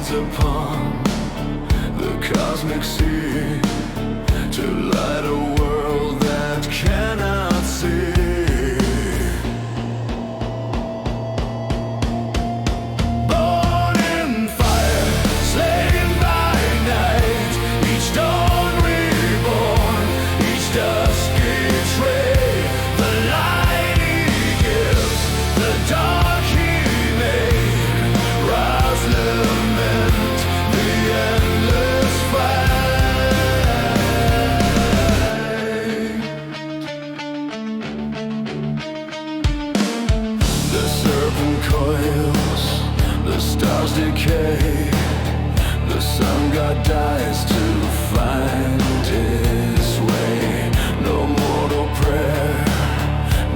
rides upon the cosmic sea to light a world that cannot see. Born in fire, slain by night, each dawn reborn, each dusky trade, the light he gives, the dark he made, rise, lament, the endless fight. The serpent coils, the stars decay, the sun god dies to find his way. No mortal prayer,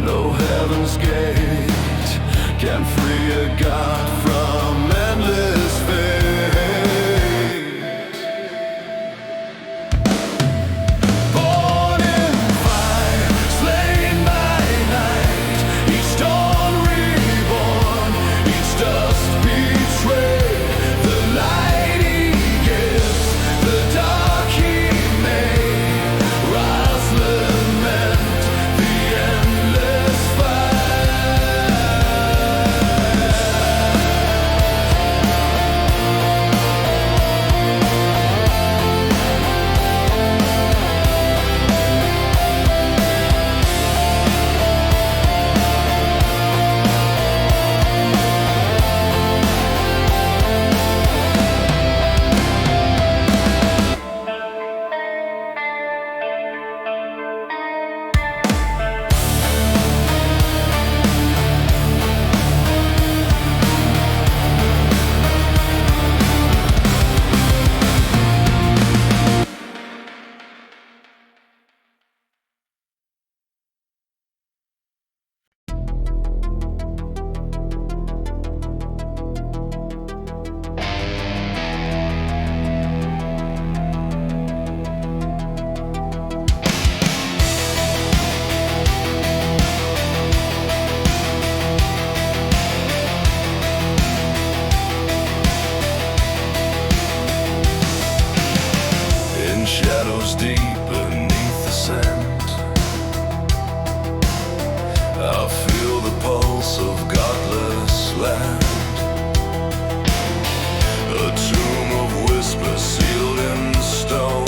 no heaven's gate can free a god from endless fate. Born in fire, slain by night, each dawn reborn, each dust betrayed, the light he gives, the dark he made, rise, lament, the endless in shadows deep beneath the sand, I feel the pulse of godless land. A tomb of whispers sealed in stone,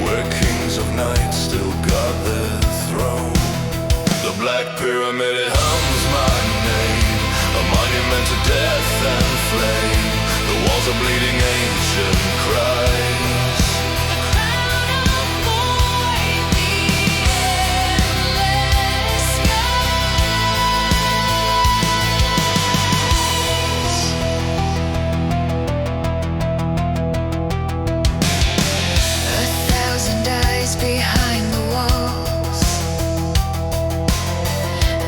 where kings of night still guard their throne. The black pyramid, it hums my name, a monument to death and flame. The walls are bleeding ancient cries. Behind the walls,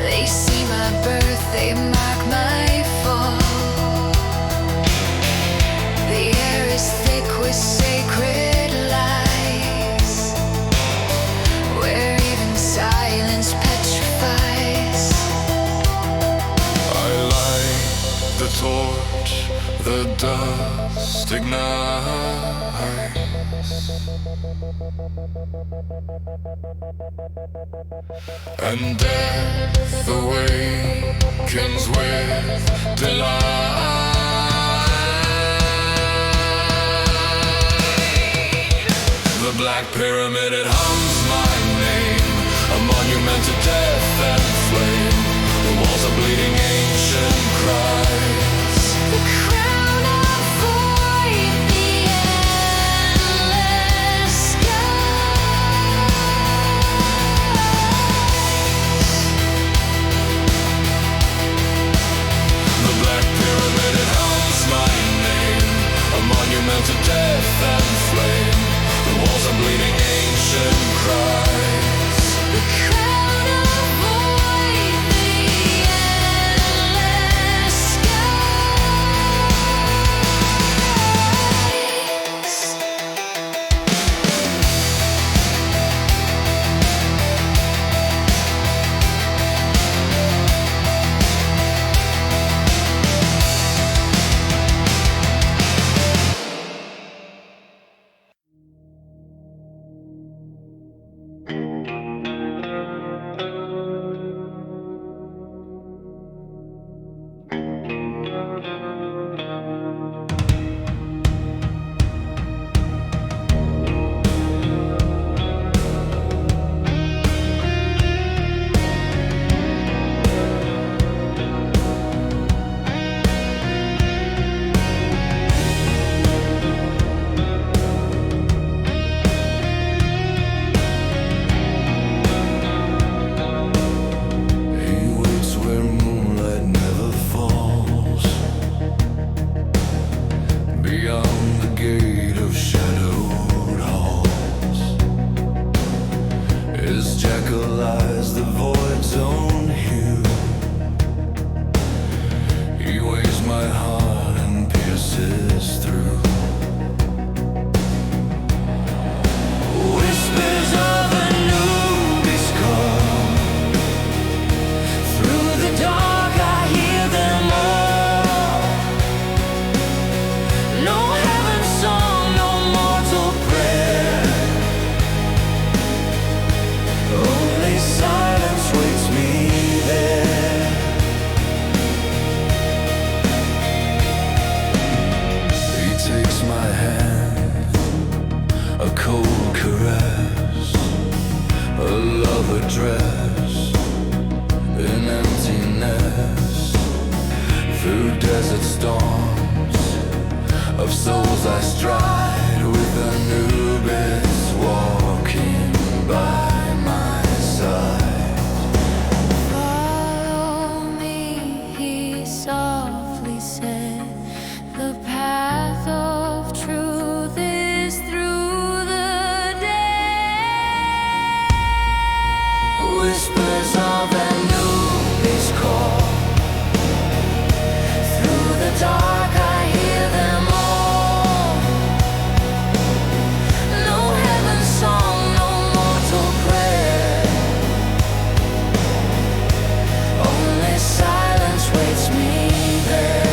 they see my birth, they mark my fall. The air is thick with sacred lies, where even silence petrifies. I light the torch, the dust ignites. And death awakens with delight. The black pyramid, it hums my name, a monument to death and flame. The walls are bleeding ancient cries. The crown of void, the endless The black pyramid, it hums my name, a monument to death and flame. The walls are bleeding ancient cries. The crown of void, the storms of souls I stride with Anubis walking by my side. Follow me, he softly said. The path of truth is through the dead. Whispers of Anubis call. Through the dark I hear them all. No heaven's song, no mortal prayer. Only silence waits me there.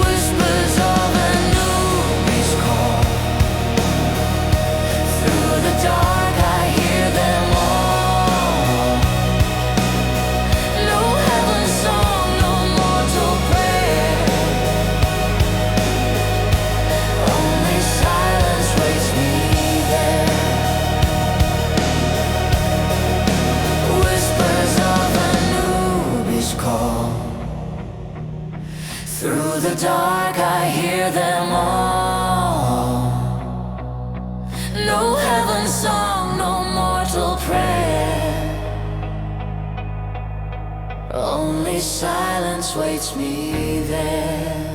Whispers of Anubis call. Through the dark I hear them all. No heaven's song, no mortal prayer. Only silence waits me there. Whispers of Anubis call. Through the dark I hear them all. No heaven's song, no mortal prayer. Only silence waits me there.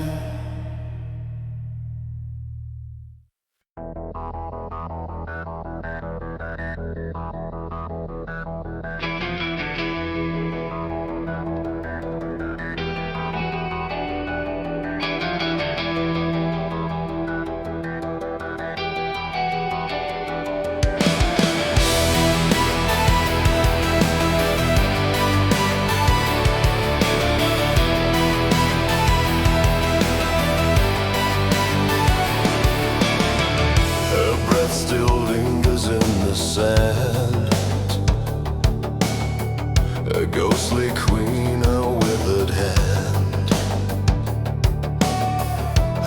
Her breath still lingers in the sand. A ghostly queen, a withered hand.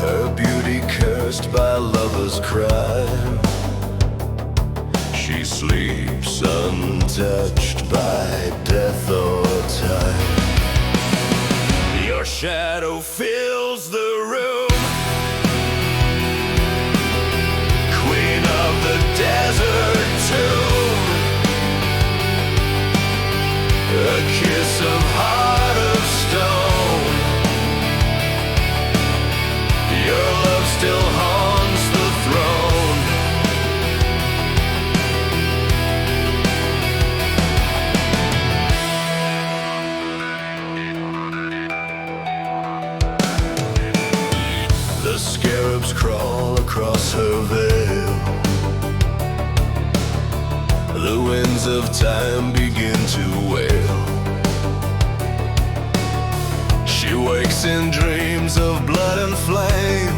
Her beauty cursed by lovers' crime. She sleeps untouched by death or time. Your shadow fills the room, queen of the desert tomb. A kiss of heart of stone. Your love still haunts the throne. The scarabs crawl across her veil. The winds of time begin to wail. She wakes in dreams of blood and flame,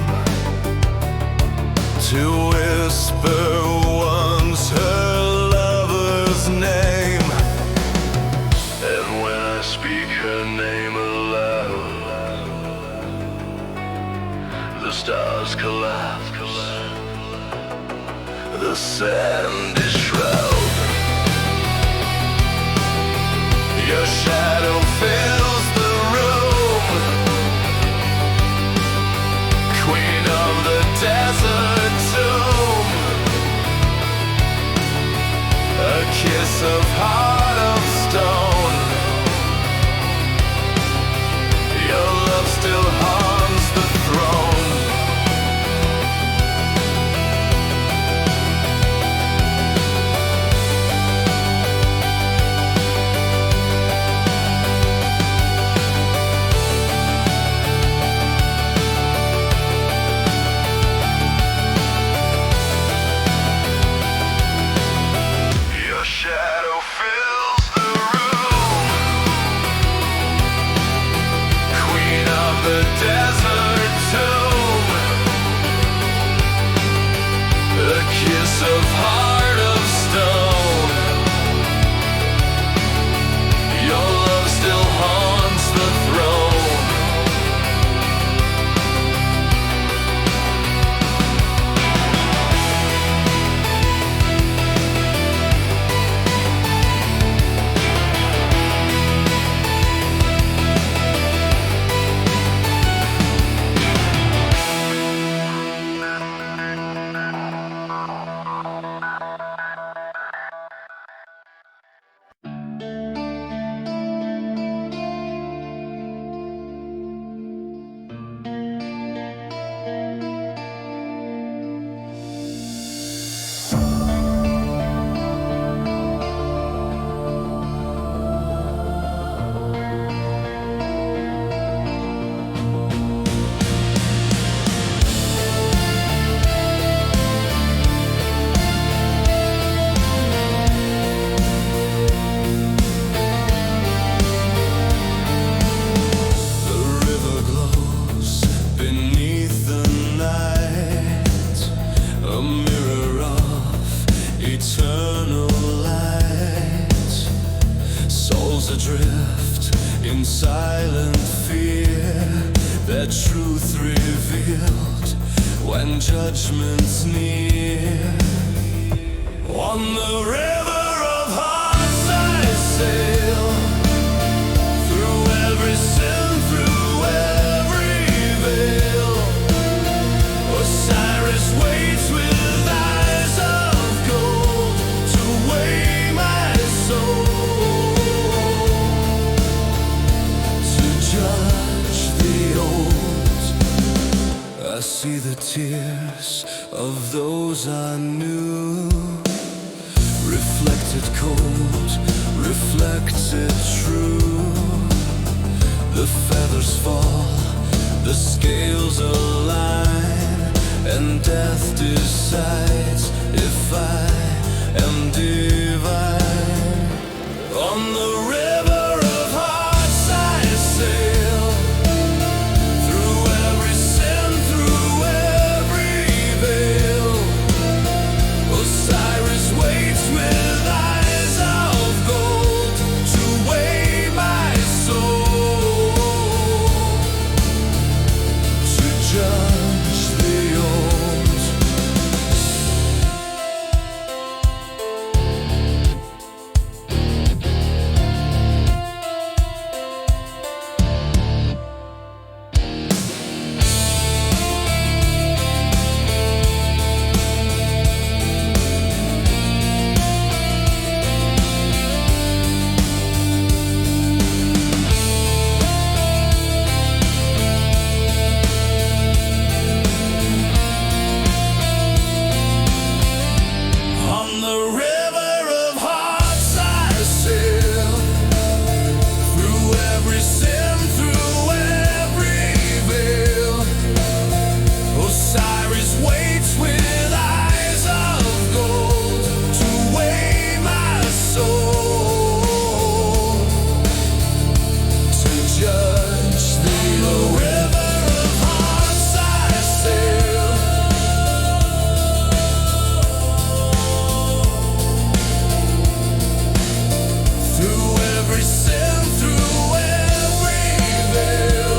to whisper once her lover's name. And when I speak her name aloud, the stars collapse. The sand is shroud. Your shadow fills the room, queen of the desert tomb. A kiss of heart of stone. Your love still haunts the throne. silent fear, their truth revealed when judgment's near. On the river of hearts I sail, through every sin, through every veil. Osiris waits with eyes of gold to weigh my soul, to judge the old. I see the tears of those I knew, reflected cold, reflected true. The feathers fall, the scales align, and death decides if I am divine. On the river of hearts I sail, through every sin, through every veil. Osiris waits with eyes of gold to weigh my soul, to judge the old. On the river of hearts I sail, through every sin, through every veil. Osiris waits with eyes of gold to weigh my soul, to judge the river of hearts I sail, through every sin, through every veil.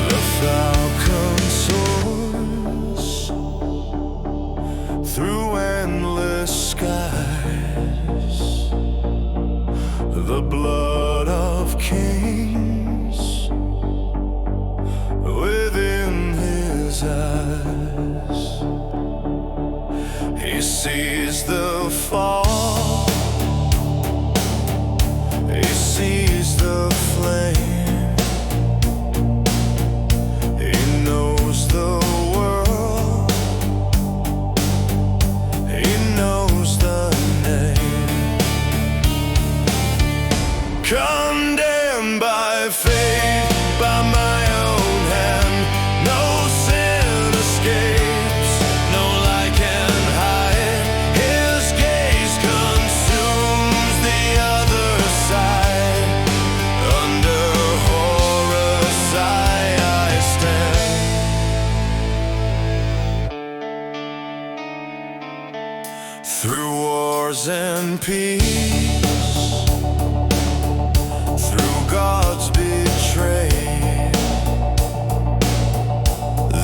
The falcon soars through endless skies, the blood of kings within his eyes. He sees the fall, he sees the flame. He knows the world, he knows the name. Condemned by fate, by my own hand, no sin escapes, no light can hide. His gaze consumes the other side. Under horror's eye I stand. Through wars and peace, through God's betrayed,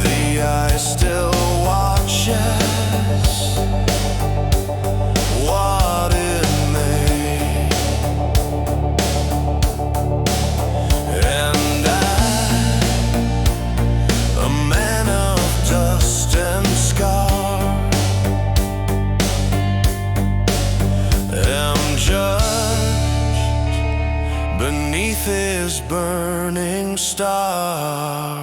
the eye still watches what it made. And I star.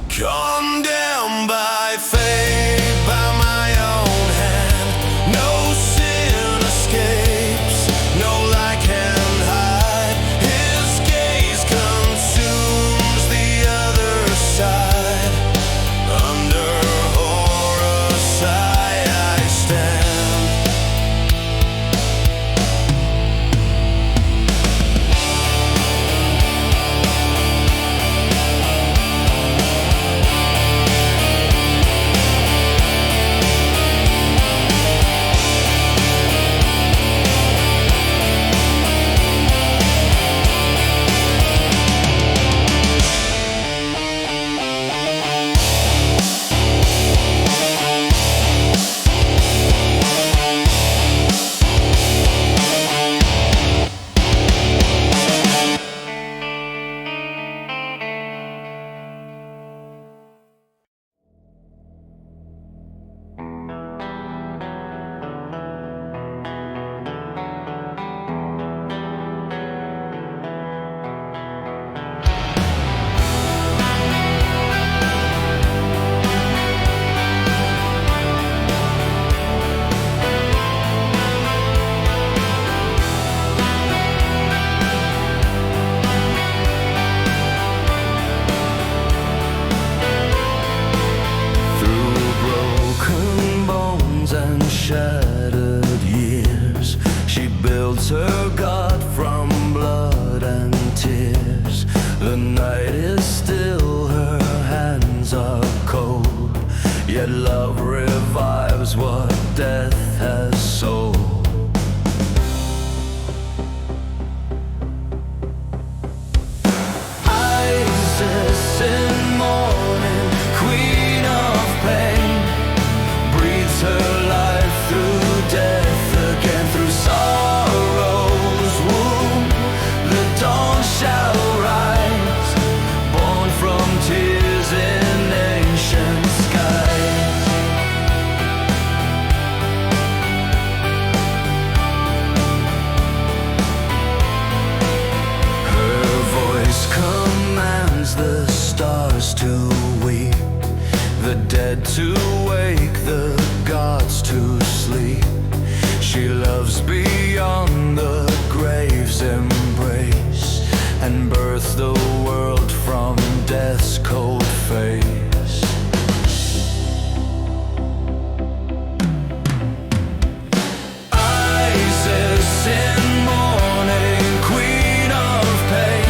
Condemned by fate, by my own hand. No sin escapes, no light can hide. His gaze consumes the other side. Under Horus I stand. Shattered years, she builds her God from blood and tears. The night is still, her hands are cold, yet love revives what death has sold. Isis in mourning, queen of pain, breathes her life through death again, through sorrow's womb. The dawn shall rise, born from tears in ancient skies. Her voice commands the stars to weep, the dead to wake, the gods to sleep. She loves beyond the grave's embrace, and births the world from death's cold face. Isis in mourning, queen of pain,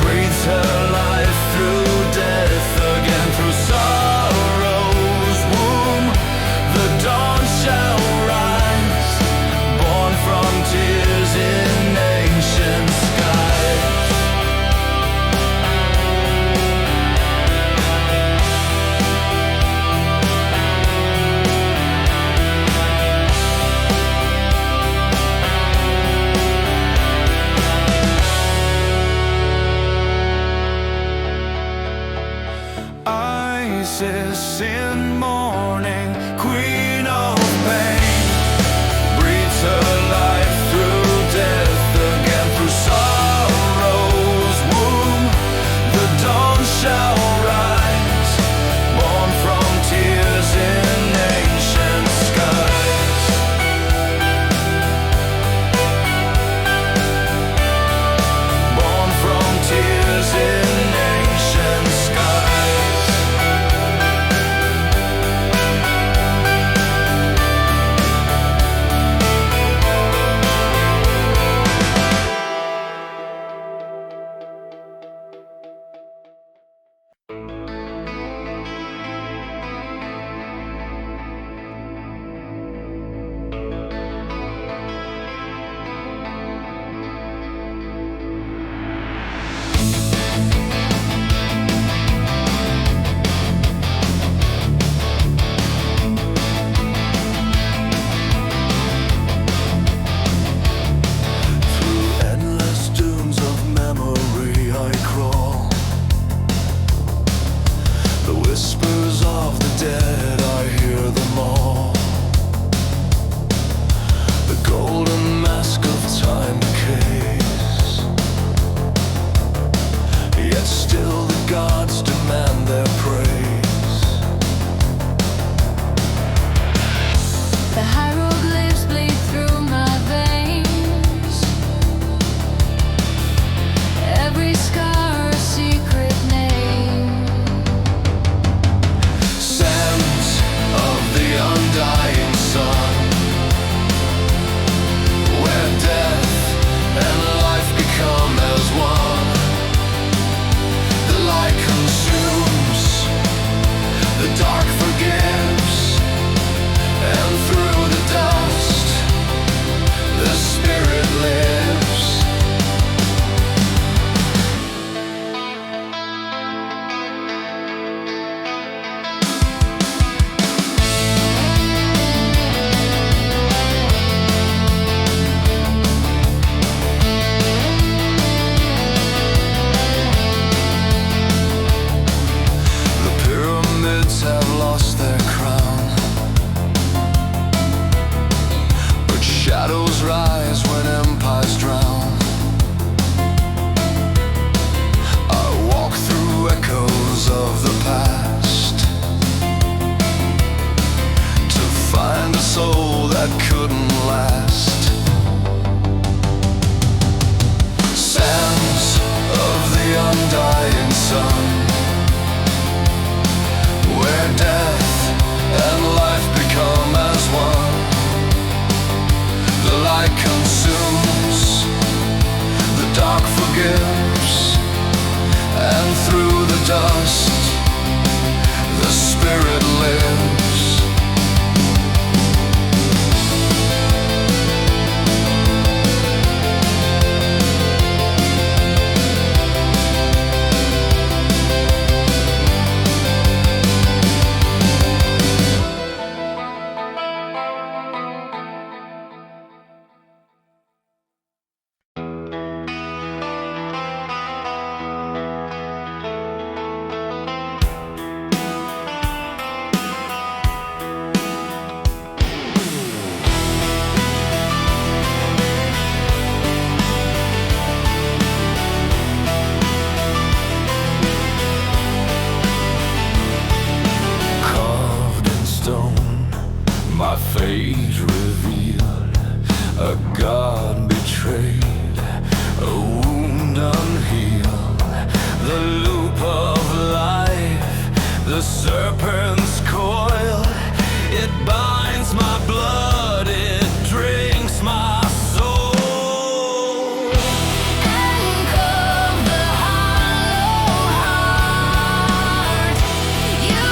breathes her life through death again, through sorrow's womb. The dawn shall rise, born from tears in ancient skies. Isis in mourning, queen of pain, breathes her life through death again, through sorrow's womb. The dawn shall rise, born from tears in ancient skies. Born from tears in ancient skies. gifts, and through the dust the spirit lives. My fate revealed, a God betrayed, a wound unhealed, the loop of life, the serpent's coil. It binds my blood, it drinks my soul. Anchor of the hollow heart, you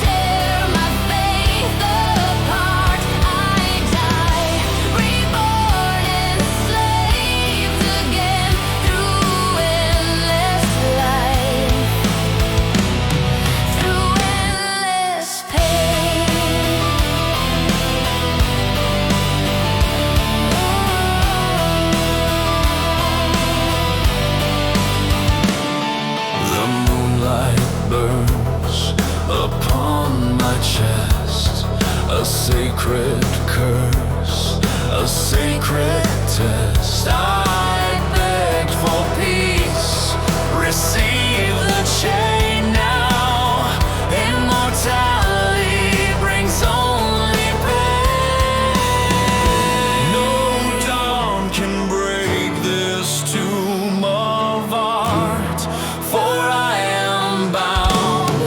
tear my faith apart. I die, reborn, enslaved again through endless life, through endless pain. The moonlight burns upon my chest, a sacred curse, a sacred test. I begged for peace, receive the chain now. Immortality brings only pain. No dawn can break this tomb of art, for I am bound,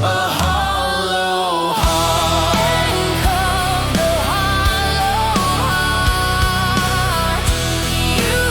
a hollow heart. Anchor of the hollow heart, you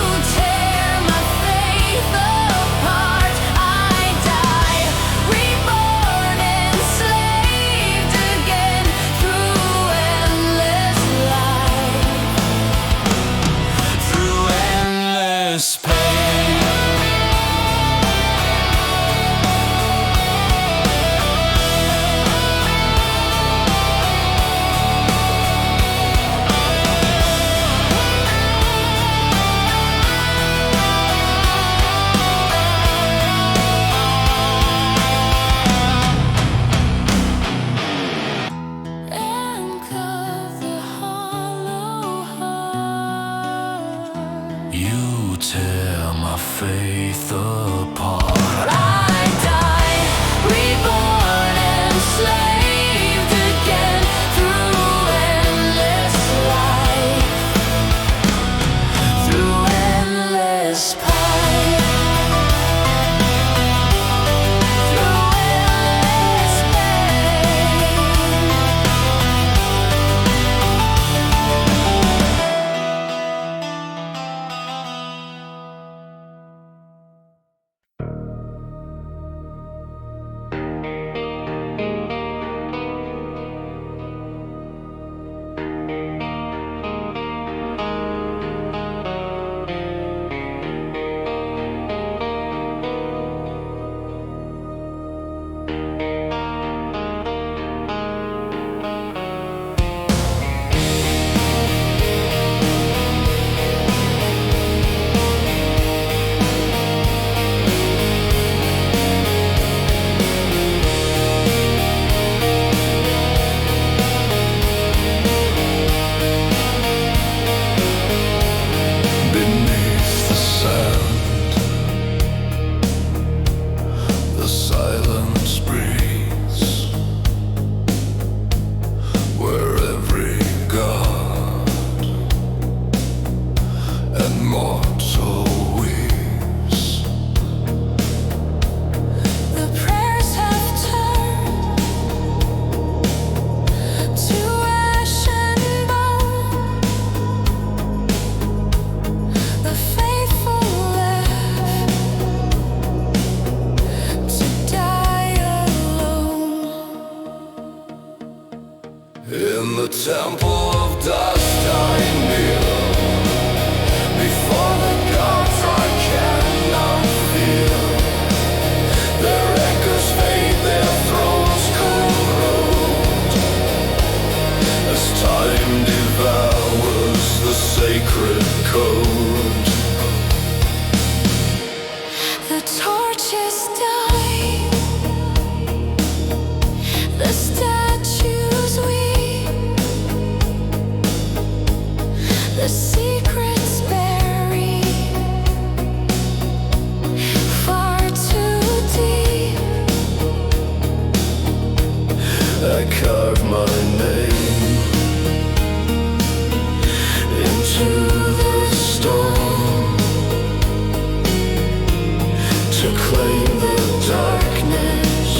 In the temple of dust I kneel before the gods I cannot feel. Their echoes fade, their thrones corrode as time devours the sacred code. The torches die, the statues weep, the secrets buried far too deep. I carve my name into the stone to claim the darkness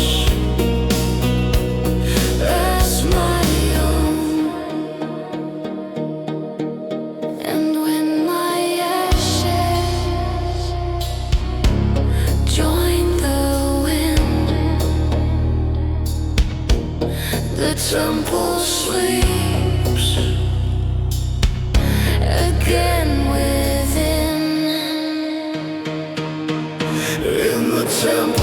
as my own. And when my ashes join the wind, the temple sleeps again within. In the temple